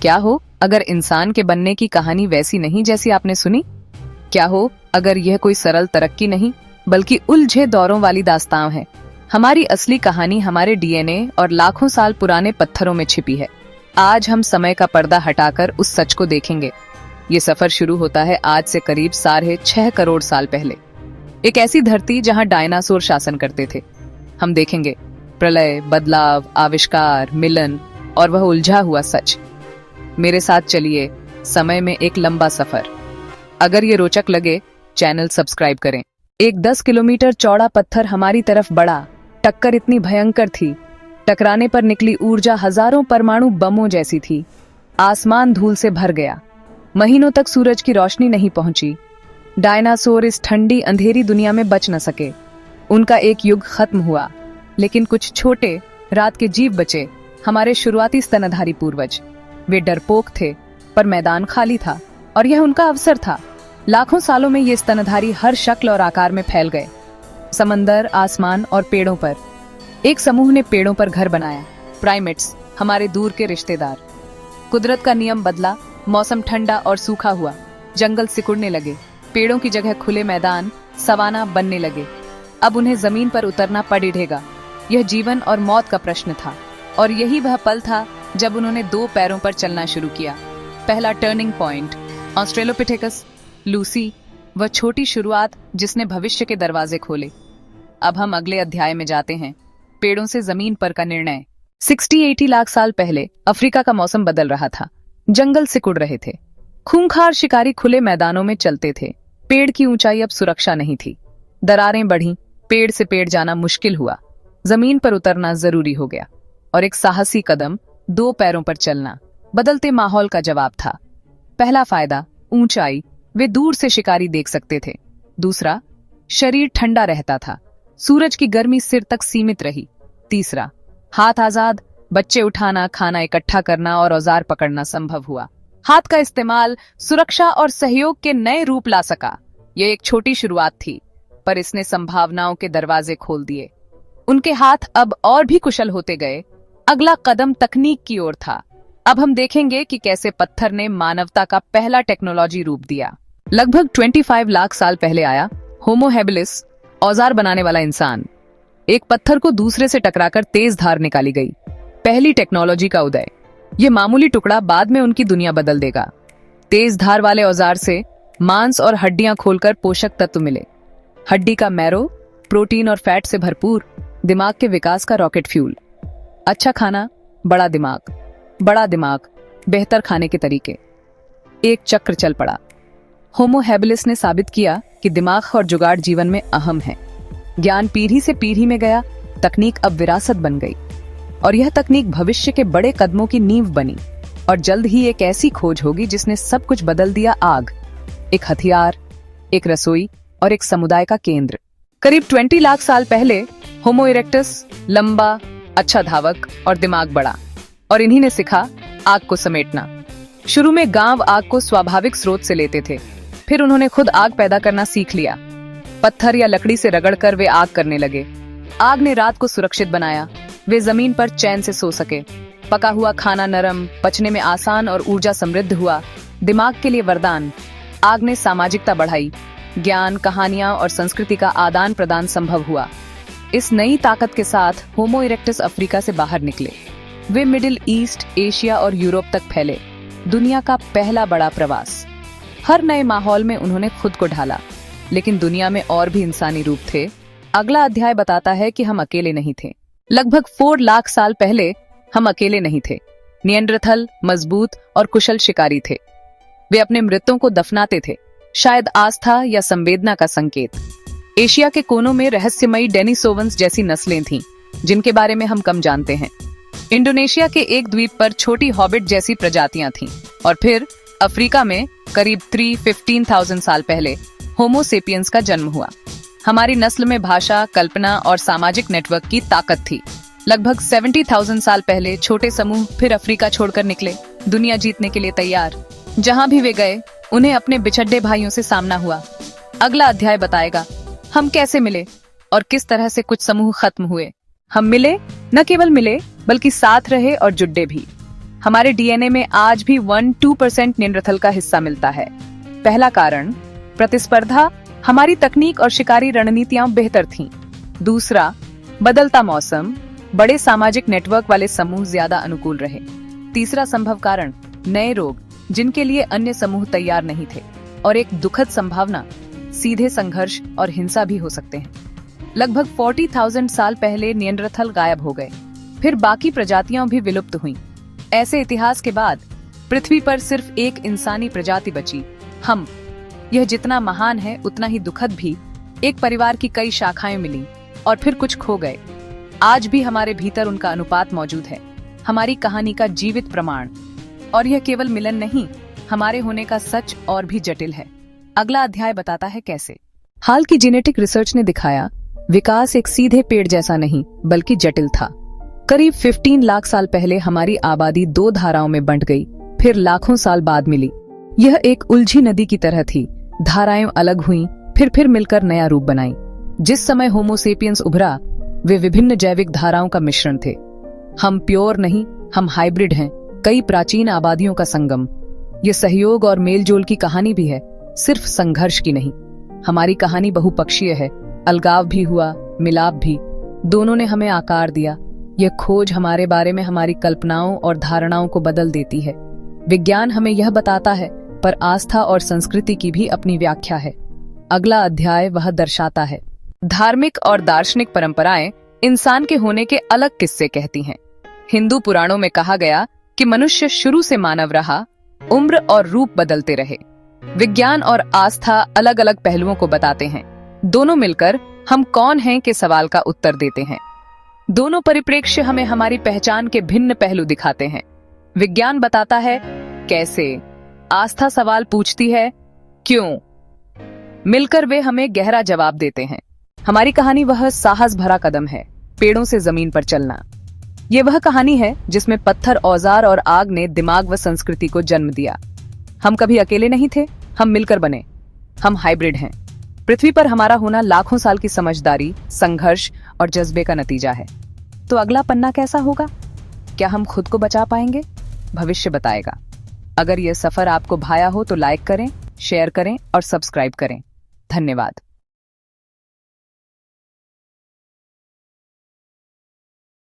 क्या हो अगर इंसान के बनने की कहानी वैसी नहीं जैसी आपने सुनी? क्या हो अगर यह कोई सरल तरक्की नहीं बल्कि उलझे दौरों वाली दास्तां है। हमारी असली कहानी हमारे डीएनए और लाखों साल पुराने पत्थरों में छिपी है। आज हम समय का पर्दा हटाकर उस सच को देखेंगे। ये सफर शुरू होता है आज से करीब 6.5 करोड़ साल पहले, एक ऐसी धरती जहां डायनासोर शासन करते थे। हम देखेंगे प्रलय, बदलाव, आविष्कार, मिलन और वह उलझा हुआ सच। मेरे साथ चलिए समय में एक लंबा सफर। अगर ये रोचक लगे चैनल सब्सक्राइब करें। एक 10 किलोमीटर चौड़ा पत्थर हमारी तरफ बढ़ा। टक्कर इतनी भयंकर थी, टकराने पर निकली ऊर्जा हजारों परमाणु बमों जैसी थी। आसमान धूल से भर गया। महीनों तक सूरज की रोशनी नहीं पहुंची। डायनासोर इस ठंडी अंधेरी दुनिया में बच न सके। उनका एक युग खत्म हुआ, लेकिन कुछ छोटे रात के जीव बचे, हमारे शुरुआती स्तनधारी पूर्वज। वे डरपोक थे, पर मैदान खाली था और यह उनका अवसर था। लाखों सालों में ये स्तनधारी हर शक्ल और आकार में फैल गए। समंदर, आसमान और पेड़ों पर एक समूह ने पेड़ों पर घर बनाया। प्राइमेट्स, हमारे दूर के रिश्तेदार। कुदरत का नियम बदला, मौसम ठंडा और सूखा हुआ। जंगल सिकुड़ने लगे, पेड़ों की जगह खुले मैदान, सवाना बनने लगे। अब उन्हें जमीन पर उतरना पड़ेगा। यह जीवन और मौत का प्रश्न था, और यही वह पल था जब उन्होंने 2 पैरों पर चलना शुरू किया। पहला टर्निंग पॉइंट, ऑस्ट्रेलोपिथेकस, लूसी, वह छोटी शुरुआत जिसने भविष्य के दरवाजे खोले। अब हम अगले अध्याय में जाते हैं, पेड़ों से जमीन पर का निर्णय। 60-80 लाख साल पहले अफ्रीका का मौसम बदल रहा था। जंगल सिकुड़ रहे थे, खूंखार शिकारी खुले मैदानों में चलते थे। पेड़ की ऊंचाई अब सुरक्षा नहीं थी। दरारें बढ़ीं, पेड़ से पेड़ जाना मुश्किल हुआ। जमीन पर उतरना जरूरी हो गया, और एक साहसी कदम, 2 पैरों पर चलना, बदलते माहौल का जवाब था। पहला फायदा, ऊंचाई, वे दूर से शिकारी देख सकते थे। दूसरा, शरीर ठंडा रहता था, सूरज की गर्मी सिर तक सीमित रही। तीसरा, हाथ आजाद, बच्चे उठाना, खाना इकट्ठा करना और औजार पकड़ना संभव हुआ। हाथ का इस्तेमाल सुरक्षा और सहयोग के नए रूप ला सका। यह एक छोटी शुरुआत थी, पर इसने संभावनाओं के दरवाजे खोल दिए। उनके हाथ अब और भी कुशल होते गए। अगला कदम तकनीक की ओर था। अब हम देखेंगे कि कैसे पत्थर ने मानवता का पहला टेक्नोलॉजी रूप दिया। लगभग 25 लाख साल पहले आया होमो हैबिलिस, औजार बनाने वाला इंसान। एक पत्थर को दूसरे से टकराकर तेज धार निकाली गई। पहली टेक्नोलॉजी का उदय। ये मामूली टुकड़ा बाद में उनकी दुनिया बदल देगा। तेज धार वाले औजार से मांस और हड्डियां खोलकर पोषक तत्व मिले। हड्डी का मैरो प्रोटीन और फैट से भरपूर, दिमाग के विकास का रॉकेट फ्यूल। अच्छा खाना, बड़ा दिमाग, बेहतर खाने के तरीके। एक चक्र चल पड़ा। होमो हैबिलिस ने साबित किया कि दिमाग और जुगाड़ जीवन में अहम है। ज्ञान पीढ़ी से पीढ़ी में गया, तकनीक अब विरासत बन गई, और यह तकनीक भविष्य के बड़े कदमों की नींव बनी। और जल्द ही एक ऐसी खोज होगी जिसने सब कुछ बदल दिया। आग, एक हथियार, एक रसोई और एक समुदाय का केंद्र। करीब 20 लाख साल पहले होमो इरेक्टस, लंबा, अच्छा धावक और दिमाग बड़ा, और इन्हीं ने सिखा आग को समेटना। शुरू में गांव आग को स्वाभाविक स्रोत से लेते थे, फिर उन्होंने खुद आग पैदा करना सीख लिया। पत्थर या लकड़ी से रगड़कर वे आग करने लगे। आग ने रात को सुरक्षित बनाया, वे जमीन पर चैन से सो सके। पका हुआ खाना नरम, पचने में आसान और ऊर्जा समृद्ध हुआ। दिमाग के लिए वरदान। आग ने सामाजिकता बढ़ाई, ज्ञान, कहानियां और संस्कृति का आदान प्रदान संभव हुआ। इस नई ताकत के साथ होमो इरेक्टस अफ्रीका से बाहर निकले। वे मिडिल ईस्ट, एशिया और यूरोप तक फैले। दुनिया का पहला बड़ा प्रवास। हर नए माहौल में उन्होंने खुद को ढाला, लेकिन दुनिया में और भी इंसानी रूप थे। अगला अध्याय बताता है कि हम अकेले नहीं थे। लगभग 4 लाख साल पहले हम अकेले नहीं थे। निएंडरथल मजबूत और कुशल शिकारी थे। वे अपने मृतों को दफनाते थे, शायद आस्था या संवेदना का संकेत। एशिया के कोनों में रहस्यमयी डेनिसोवंस जैसी नस्लें थीं, जिनके बारे में हम कम जानते हैं। इंडोनेशिया के एक द्वीप पर छोटी हॉबिट जैसी प्रजातियां थीं, और फिर अफ्रीका में करीब 15,000 साल पहले होमो सेपियंस का जन्म हुआ। हमारी नस्ल में भाषा, कल्पना और सामाजिक नेटवर्क की ताकत थी। लगभग 70,000 साल पहले छोटे समूह फिर अफ्रीका छोड़कर निकले, दुनिया जीतने के लिए तैयार। जहां भी वे गए, उन्हें अपने बिछड़े भाइयों से सामना हुआ। अगला अध्याय बताएगा हम कैसे मिले और किस तरह से कुछ समूह खत्म हुए। हम मिले, न केवल मिले बल्कि साथ रहे और जुड़े भी। हमारे डीएनए में आज भी 1-2% निएंडरथल का हिस्सा मिलता है। पहला कारण, प्रतिस्पर्धा, हमारी तकनीक और शिकारी रणनीतियां बेहतर थीं। दूसरा, बदलता मौसम, बड़े सामाजिक नेटवर्क वाले समूह ज्यादा अनुकूल रहे। तीसरा संभव कारण, नए रोग जिनके लिए अन्य समूह तैयार नहीं थे। और एक दुखद संभावना, सीधे संघर्ष और हिंसा भी हो सकते हैं। लगभग 40,000 साल पहले निएंडरथल गायब हो गए, फिर बाकी प्रजातियां भी विलुप्त हुईं। ऐसे इतिहास के बाद पृथ्वी पर सिर्फ एक इंसानी प्रजाति बची, हम। यह जितना महान है उतना ही दुखद भी। एक परिवार की कई शाखाएं मिली और फिर कुछ खो गए। आज भी हमारे भीतर उनका अनुपात मौजूद है, हमारी कहानी का जीवित प्रमाण। और यह केवल मिलन नहीं, हमारे होने का सच और भी जटिल है। अगला अध्याय बताता है कैसे। हाल की जेनेटिक रिसर्च ने दिखाया, विकास एक सीधे पेड़ जैसा नहीं बल्कि जटिल था। करीब 15 लाख साल पहले हमारी आबादी 2 धाराओं में बंट गई, फिर लाखों साल बाद मिली। यह एक उलझी नदी की तरह थी, धाराएं अलग हुईं, फिर मिलकर नया रूप बनाई। जिस समय होमो सेपियंस उभरा, वे विभिन्न जैविक धाराओं का मिश्रण थे। हम प्योर नहीं, हम हाइब्रिड हैं, कई प्राचीन आबादियों का संगम। ये सहयोग और मेलजोल की कहानी भी है, सिर्फ संघर्ष की नहीं। हमारी कहानी बहुपक्षीय है, अलगाव भी हुआ, मिलाप भी। दोनों ने हमें आकार दिया। यह खोज हमारे बारे में हमारी कल्पनाओं और धारणाओं को बदल देती है। विज्ञान हमें यह बताता है, पर आस्था और संस्कृति की भी अपनी व्याख्या है। अगला अध्याय वह दर्शाता है। धार्मिक और दार्शनिक परंपराएं इंसान के होने के अलग किस्से कहती हैं। हिंदू पुराणों में कहा गया कि मनुष्य शुरू से मानव रहा, उम्र और रूप बदलते रहे। विज्ञान और आस्था अलग अलग पहलुओं को बताते हैं। दोनों मिलकर हम कौन हैं के सवाल का उत्तर देते हैं। दोनों परिप्रेक्ष्य हमें हमारी पहचान के भिन्न पहलू दिखाते हैं। विज्ञान बताता है कैसे, आस्था सवाल पूछती है क्यों। मिलकर वे हमें गहरा जवाब देते हैं। हमारी कहानी वह साहस भरा कदम है, पेड़ों से जमीन पर चलना। ये वह कहानी है जिसमें पत्थर, औजार और आग ने दिमाग व संस्कृति को जन्म दिया। हम कभी अकेले नहीं थे, हम मिलकर बने। हम हाइब्रिड हैं। पृथ्वी पर हमारा होना लाखों साल की समझदारी, संघर्ष और जज्बे का नतीजा है। तो अगला पन्ना कैसा होगा? क्या हम खुद को बचा पाएंगे? भविष्य बताएगा। अगर यह सफर आपको भाया हो तो लाइक करें, शेयर करें और सब्सक्राइब करें। धन्यवाद।